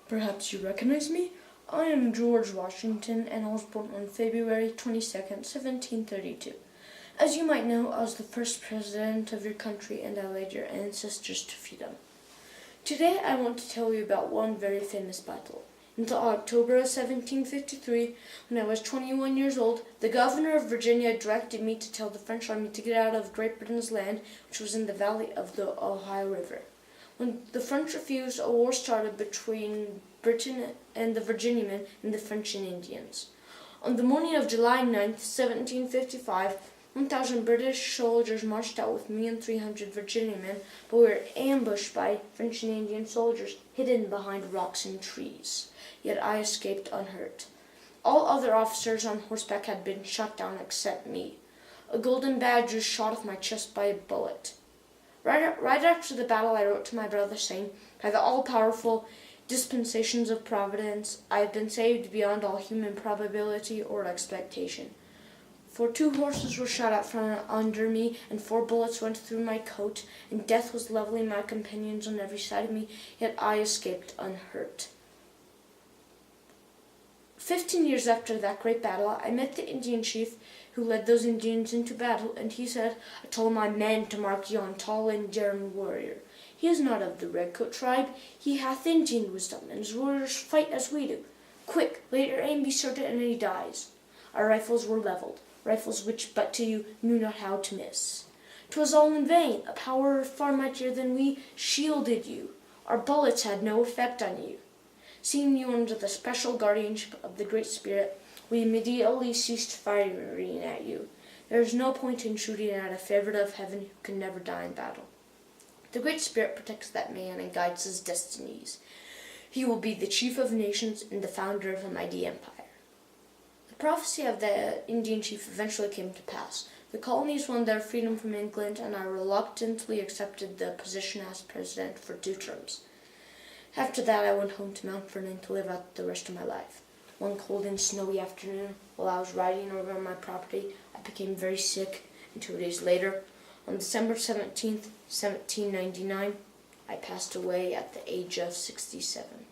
Perhaps you recognize me? I am George Washington, and I was born on February 22nd, 1732. As you might know, I was the first president of your country, and I led your ancestors to freedom. Today I want to tell you about one very famous battle. In October of 1753, when I was 21 years old, the governor of Virginia directed me to tell the French army to get out of Great Britain's land, which was in the valley of the Ohio River. When the French refused, a war started between Britain and the Virginiamen and the French and Indians. On the morning of July 9th, 1755, 1,000 British soldiers marched out with me and 300 Virginiamen, but we were ambushed by French and Indian soldiers hidden behind rocks and trees. Yet I escaped unhurt. All other officers on horseback had been shot down except me. A golden badge was shot off my chest by a bullet. Right after the battle, I wrote to my brother saying, "By the all-powerful dispensations of Providence, I have been saved beyond all human probability or expectation. For 2 horses were shot out from under me, and 4 bullets went through my coat, and death was leveling my companions on every side of me, yet I escaped unhurt." 15 years after that great battle, I met the Indian chief who led those Indians into battle, and he said, "I told my men to mark yon tall and daring warrior. He is not of the Redcoat tribe. He hath Indian wisdom, and his warriors fight as we do. Quick, let your aim be certain, and he dies." Our rifles were leveled, rifles which but to you knew not how to miss. 'Twas all in vain. A power far mightier than we shielded you. Our bullets had no effect on you. Seeing you under the special guardianship of the Great Spirit, we immediately ceased firing at you. There is no point in shooting at a favorite of heaven who can never die in battle. The Great Spirit protects that man and guides his destinies. He will be the chief of nations and the founder of a mighty empire. The prophecy of the Indian chief eventually came to pass. The colonies won their freedom from England, and I reluctantly accepted the position as president for 2 terms. After that, I went home to Mount Vernon to live out the rest of my life. One cold and snowy afternoon, while I was riding over my property, I became very sick, and 2 days later, on December 17th, 1799, I passed away at the age of 67.